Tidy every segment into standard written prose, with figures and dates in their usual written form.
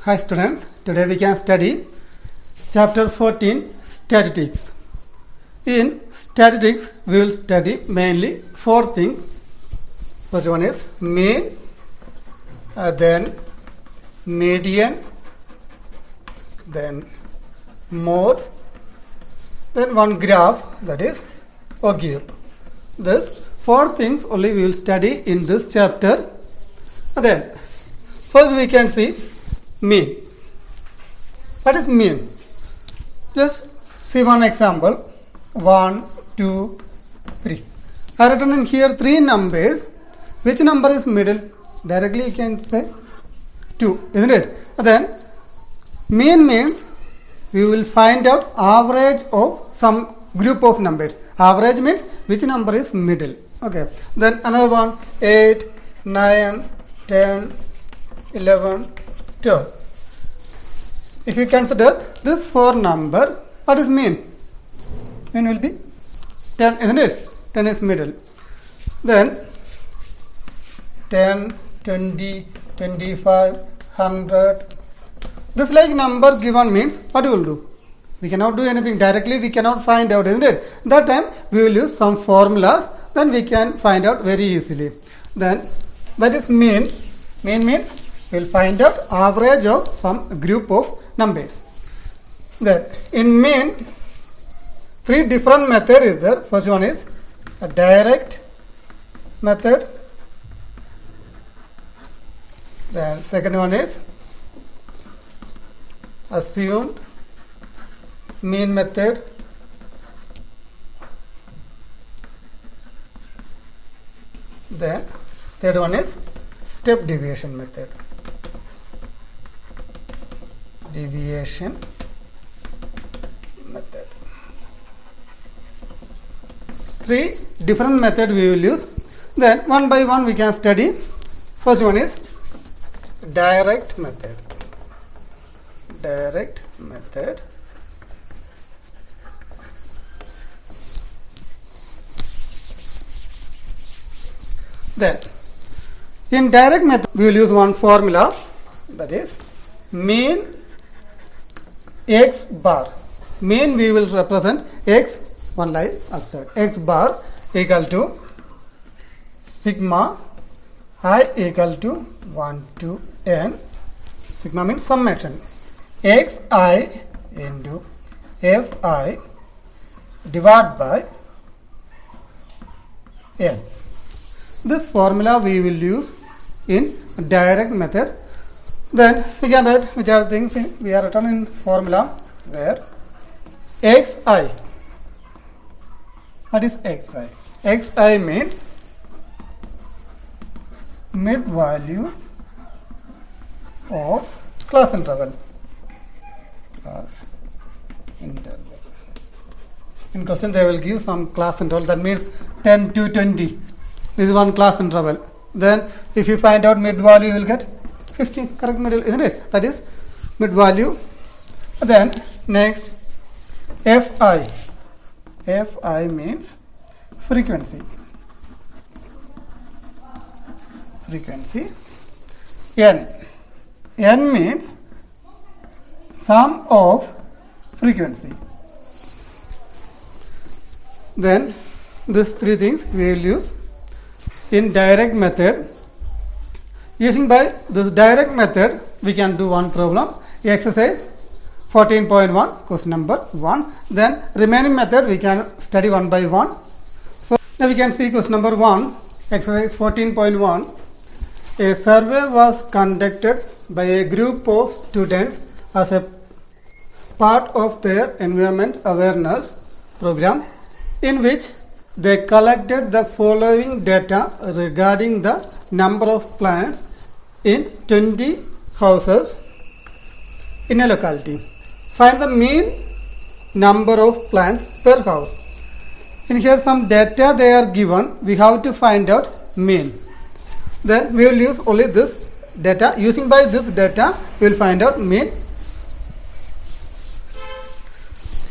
Hi students, today we can study chapter 14 statistics. In statistics we will study mainly four things. First one is mean, then median, then mode, then one graph, that is O-cube. These four things only we will study in this chapter. Then first we can see mean. What is mean? Just see one example. 1, 2, 3. I have written in here three numbers. Which number is middle? Directly you can say 2, isn't it? Then mean means we will find out average of some group of numbers. Average means which number is middle. Okay. Then another one, 8, 9, 10, 11, 12. If you consider this 4 number, what is mean? Mean will be 10, isn't it? 10 is middle. Then 10, 20, 25, 100. This like number given means what you will do? We cannot do anything directly. We cannot find out, isn't it? That time we will use some formulas. Then we can find out very easily. Then that is mean. Mean means we will find out average of some group of numbers. Then in mean, three different methods is there. First one is a direct method. Then second one is assumed mean method. Then third one is step deviation method. Deviation method. Three different methods we will use. Then one by one we can study. First one is direct method. Direct method. Then in direct method we will use one formula, that is mean x bar. Mean we will represent x, one line outside, x bar equal to sigma I equal to 1 to n. Sigma means summation. xi into fi divided by n. This formula we will use in direct method. Then we can write which are things we are written in formula where xi. What is xi? Xi means mid value of class interval. Class interval. In question they will give some class interval, that means 10 to 20. This is one class interval. Then if you find out mid value, you will get 15, correct middle, isn't it? That is mid value. Then next fi. Fi means frequency. Frequency. N. N means sum of frequency. Then these three things we will use in direct method. Using by this direct method we can do one problem, exercise 14.1, question number 1. Then remaining method we can study one by one. Now we can see question number 1, exercise 14.1. A survey was conducted by a group of students as a part of their environment awareness program, in which they collected the following data regarding the number of plants in 20 houses in a locality. Find the mean number of plants per house. In here some data they are given, we have to find out mean. Then we will use only this data. Using by this data we will find out mean.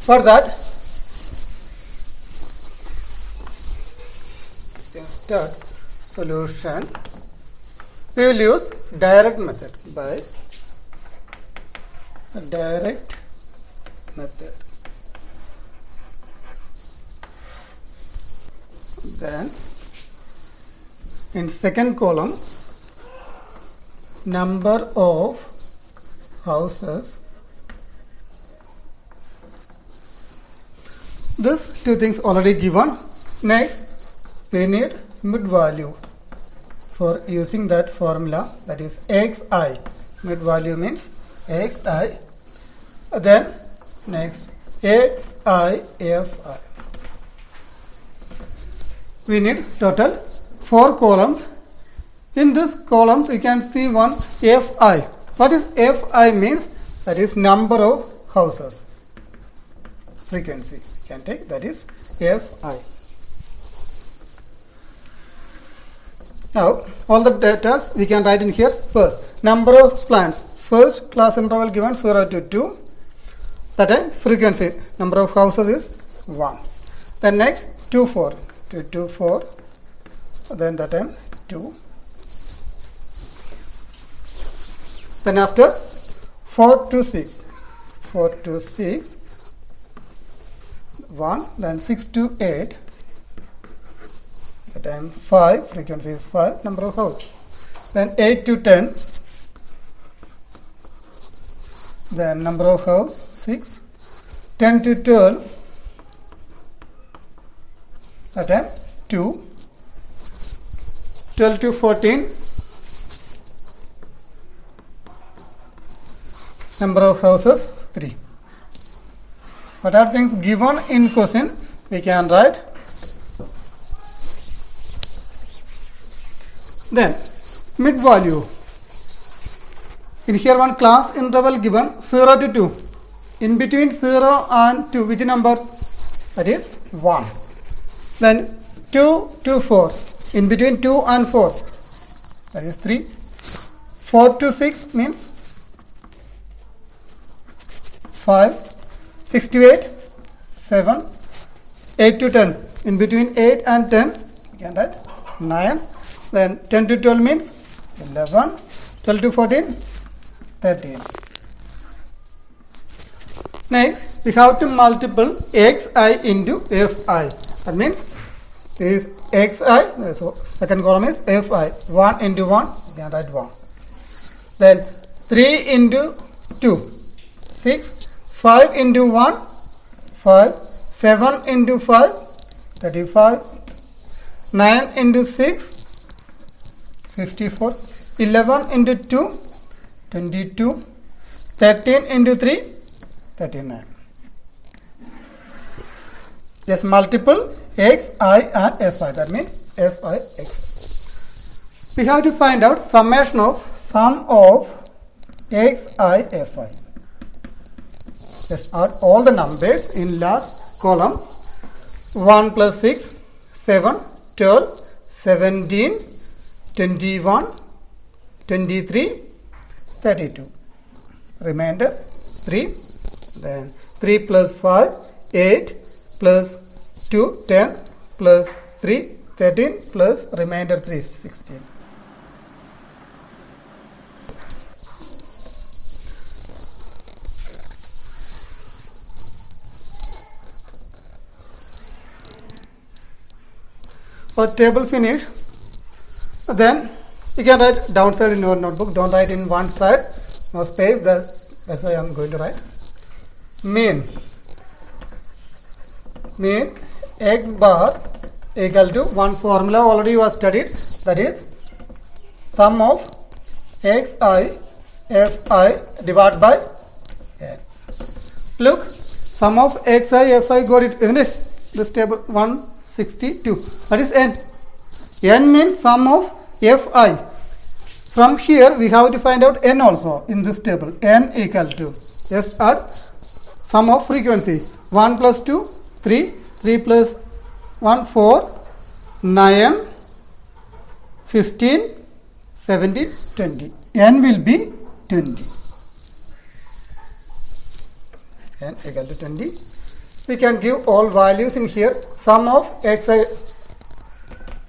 For that start solution. We will use direct method by a direct method. Then in second column, number of houses. This two things already given. Next, we need mid value for using that formula, that is xi. Mid value means xi. Then next xifi. We need total 4 columns. In this columns we can see one fi. What is fi means? That is number of houses. Frequency we can take, that is fi. Now all the data we can write in here. First, number of plants. First class interval given 0 to 2. That time frequency, number of houses is 1. Then next 2 4 2 2 4. Then that time 2. Then after 4 to 6 4 to 6 1. Then 6 to 8. That time 5, frequency is 5, number of houses. Then 8 to 10. Then number of house 6. 10 to 12. That time 2. 12 to 14. Number of houses 3. What are things given in question? We can write. Then mid value. In here one class interval given 0 to 2. In between 0 and 2, which number? That is 1. Then 2 to 4. In between 2 and 4. That is 3. 4 to 6 means 5. 6 to 8, 7. 8 to 10. In between 8 and 10, you can write 9. Then 10 to 12 means 11. 12 to 14, 13. Next, we have to multiple xi into fi. That means this is xi, so second column is fi. 1 into 1, you can write 1. Then 3 into 2, 6. 5 into 1, 5. 7 into 5, 35. 9 into 6, 54. 11 into 2, 22. 13 into 3, 39. Just multiple xi and fi. That means fi x. We have to find out summation of sum of xi fi. Just add all the numbers in last column. 1 plus 6, 7, 12, 17, 21, 23, 32. Remainder 3. Then 3 plus 5, 8, plus 2, 10, plus 3, 13, plus remainder 3, 16. For table finish, then you can write downside in your notebook. Don't write in one side, no space. That's why I am going to write. Mean x bar equal to one formula already was studied, that is sum of xi fi divided by n. Look, sum of xi fi got it, isn't it? This table 162. What is n? N means sum of fi. From here we have to find out n also in this table. N equal to, just add sum of frequency. 1 plus 2, 3. 3 plus 1, 4. 9, 15, 17, 20. N will be 20. N equal to 20. We can give all values in here. Sum of xi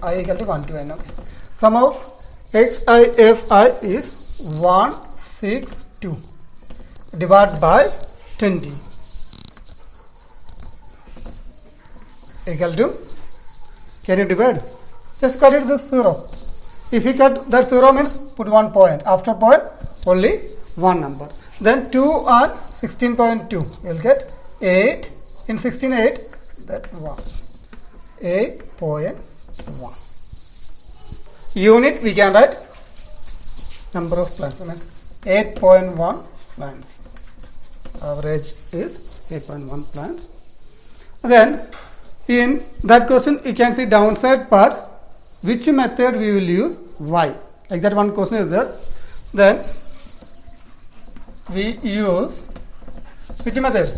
I equal to 1 to n. Sum of xi fi is 162. divided by 20 equal to, can you divide? Just cut it this 0. If you cut that 0 means put 1 point. After point only one number. Then 2 and 16.2. You will get 8 in 16 8, that 1. 8.1. Unit we can write number of plants. Means 8.1 plants. Average is 8.1 plants. Then in that question you can see downside part, which method we will use, why. Like that one question is there. Then we use which method?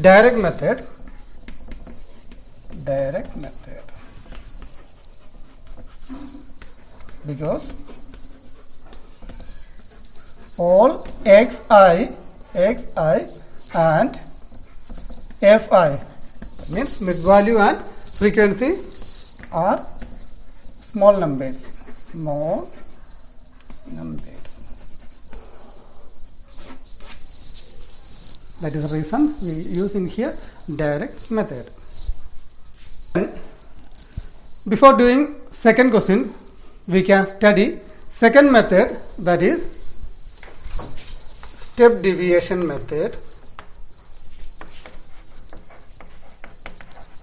Direct method. Direct method. Because all xi and fi means mid value and frequency are small numbers. Small numbers. That is the reason we use in here direct method. Before doing second question, we can study second method, that is step deviation method.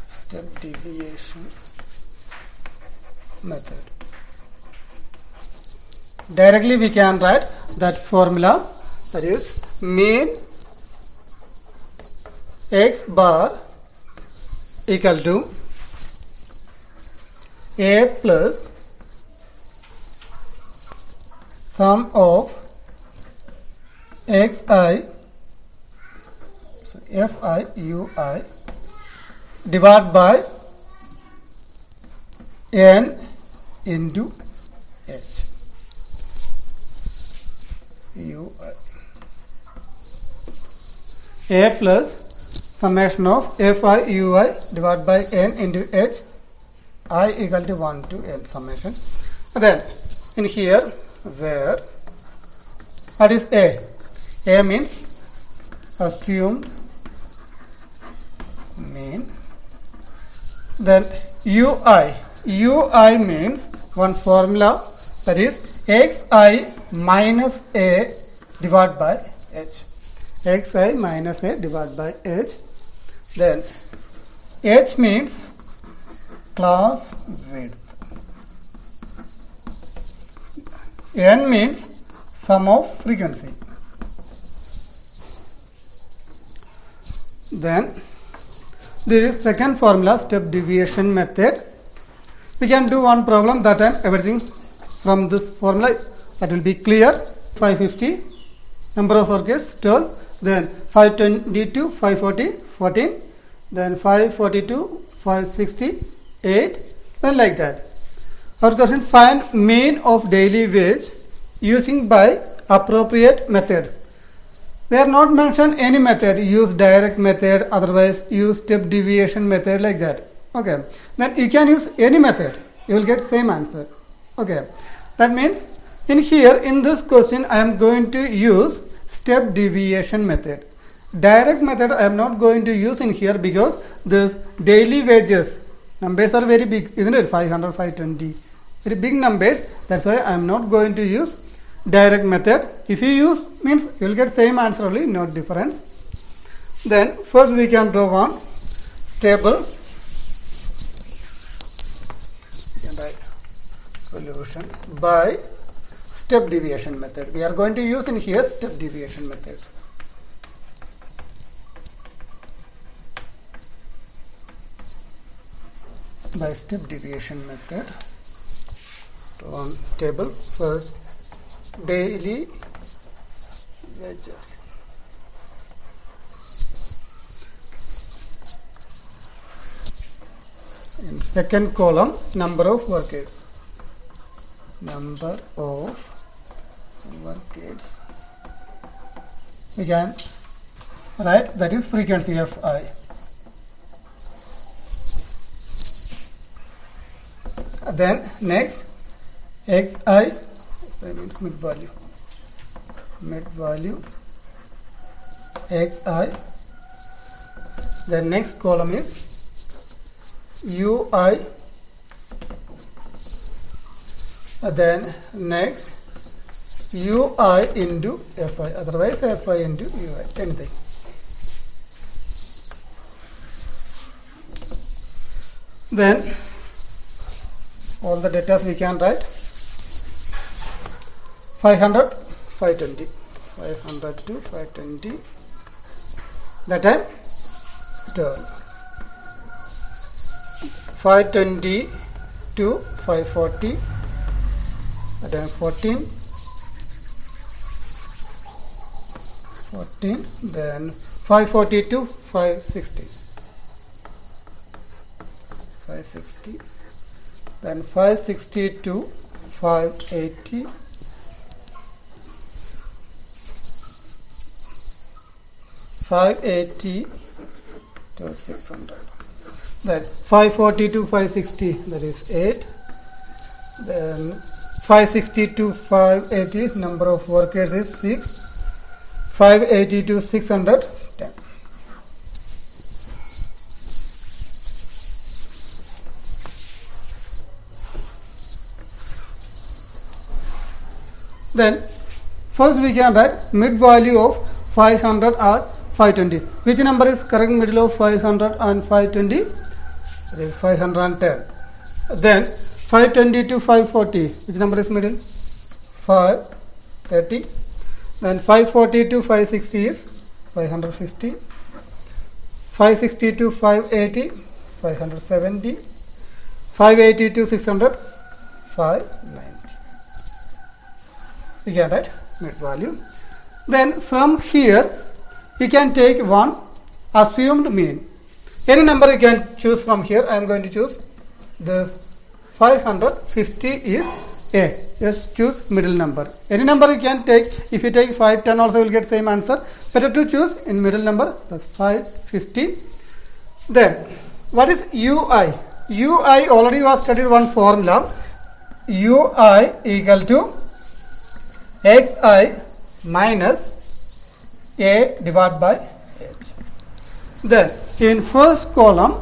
Step deviation method. Directly we can write that formula, that is mean x bar equal to a plus sum of xi fi ui divided by n into h ui. A plus summation of fi ui divided by n into h I equal to 1 to n summation. Then in here where what is a? A means assumed mean. Then ui means one formula, that is xi minus a divided by h. Xi minus a divided by h. Then h means class width. N means sum of frequency. Then this is second formula, step deviation method. We can do one problem, that time everything from this formula that will be clear. 550, number of orchids 12, then 522, 540, 14, then 542, 560, 8, then like that. Our question, find mean of daily wage using by appropriate method. They are not mentioned any method, use direct method, otherwise use step deviation method, like that. Okay, then you can use any method, you will get same answer. Okay, that means in here in this question I am going to use step deviation method. Direct method I am not going to use in here because this daily wages numbers are very big, isn't it? 500, 520, very big numbers. That's why I am not going to use direct method. If you use, means you will get same answer only, no difference. Then first we can draw one table. You can write solution by step deviation method. We are going to use in here step deviation method. By step deviation method, one table. First, daily wages. In second column, number of workers. Number of workers. We can write that is frequency Fi. Then next xi means mid value xi. Then next column is ui. Then next ui into fi, otherwise fi into ui, anything. Then all the data we can write. 500, 520, 500 to 520, that time 12, 520 to 540, that time 14, 14, then 540 to 560, 560, then 560 to 580, 580 to 600, then 540 to 560, that is 8, then 560 to 580, number of workers is 6, 580 to 600, 10. Then first we can write mid value of 500 or 520. Which number is correct middle of 500 and 520? It is 510. Then 520 to 540. Which number is middle? 530. Then 540 to 560 is 550. 560 to 580, 570. 580 to 600, 590. We can write mid value. Then from here you can take one assumed mean. Any number you can choose from here. I am going to choose this 550 is A. Just choose middle number. Any number you can take. If you take 510 also you will get same answer. Better to choose in middle number. That's 550. Then what is UI? UI already was studied one formula. UI equal to xi minus a divided by h. Then in first column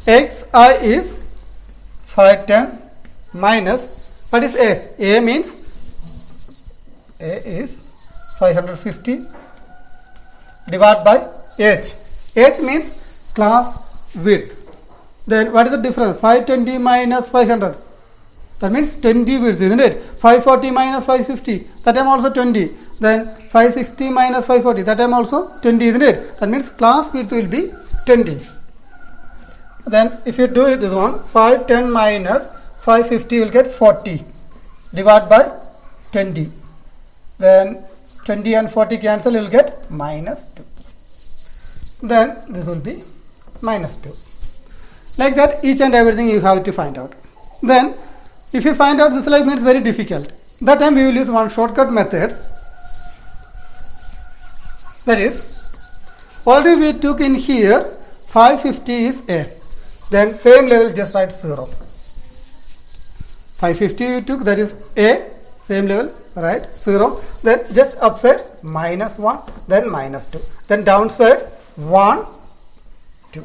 xi is 510 minus what is a? A means a is 550 divided by h. H means class width. Then what is the difference? 520 minus 500. That means 20 width, isn't it? 540 minus 550, that time also 20. Then 560 minus 540, that time also 20, isn't it? That means class width will be 20. Then if you do it this one, 510 minus 550 will get 40 divided by 20. Then 20 and 40 cancel, you will get minus 2. Then this will be minus 2. Like that, each and everything you have to find out. Then if you find out this like means very difficult, that time we will use one shortcut method. That is, already we took in here 550 is A. Then same level just write 0. 550 you took, that is A, same level, right, 0. Then just upside minus 1, then minus 2. Then downside 1, 2.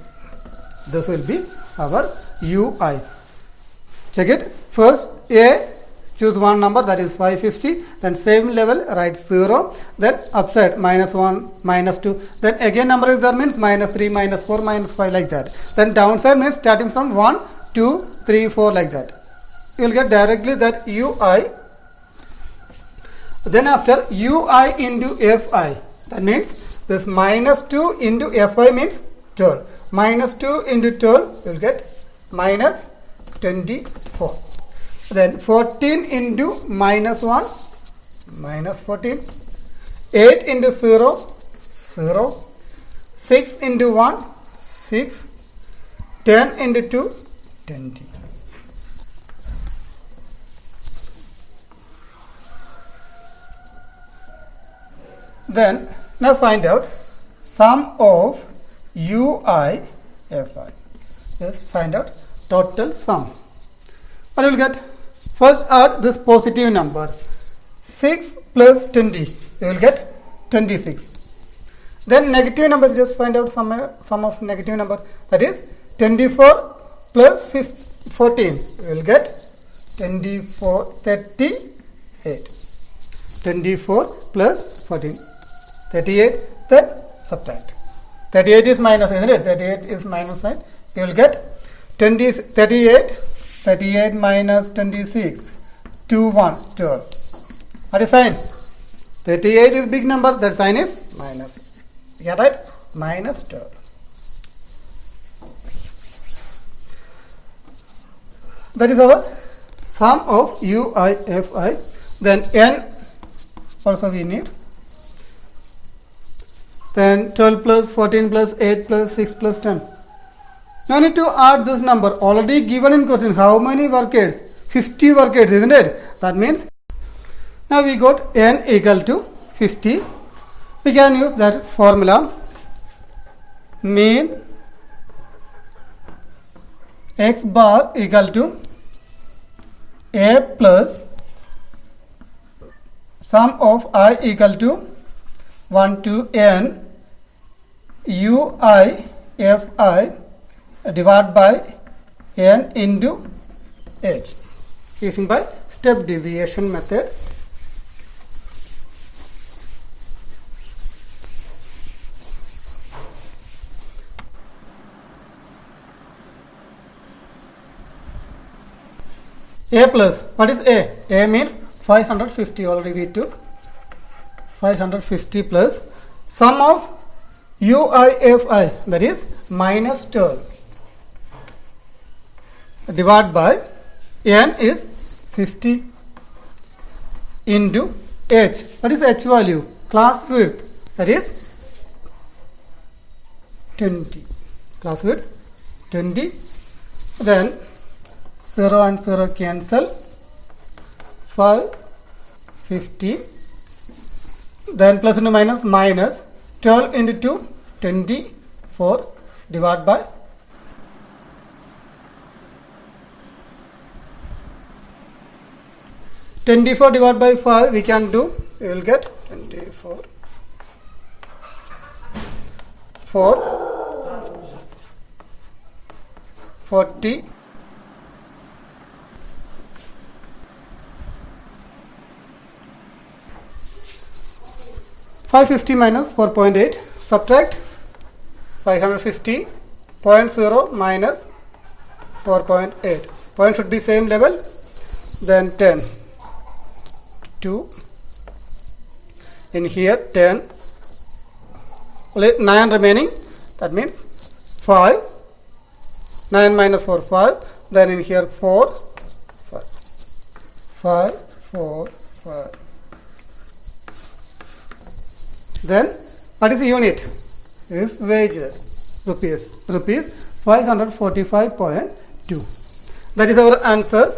This will be our UI. Check it. First A, choose one number, that is 550. Then same level write 0. Then upside minus 1, minus 2. Then again number is there means minus 3, minus 4, minus 5 like that. Then downside means starting from 1, 2, 3, 4 like that. You will get directly that UI. Then after UI into Fi, that means this minus 2 into Fi means 12. Minus 2 into 12 you will get minus 24. Then 14 into minus 1, minus 14. 8 into 0, 0. 6 into 1, 6. 10 into 2, 20. Then now find out sum of UI Fi. Just find out total sum. What you will get? First add this positive number. 6 plus 20. You will get 26. Then negative number, just find out sum of negative number, that is 24 plus 14. We will get 38. 24 plus 14, 38. Then subtract. 38 is minus, isn't it? 38 is minus sign. You will get 38 minus 26, 2, 1, 12. What is sign? 38 is big number, that sign is minus. Yeah, right? Minus 12. That is our sum of UIFI. Then N also we need. Then 12 plus 14 plus 8 plus 6 plus 10. Now need to add this number already given in question. How many workers? 50 workers, isn't it? That means now we got N equal to 50. We can use that formula, mean x bar equal to a plus sum of I equal to 1 to n UIFI divided by n into h, using by step deviation method. A plus, what is A? A means 550, already we took 550 plus sum of UIFI, that is minus 12, divided by n is 50 into h. What is h value? Class width, that is 20. Class width 20. Then 0 and 0 cancel. 550. Then plus into minus, minus 12 into 2, 24 divided by 24 divided by 5 we can do. We will get 24. 4, 40. 550 minus 4.8, subtract 550, 0.0 minus 4.8. Point should be same level. Then 10, 2, in here 10, only 9 remaining, that means 5, 9 minus 4, 5, then in here 4, 5, 5, 4, 5. Then what is the unit? Is wages, rupees 545.2. That is our answer.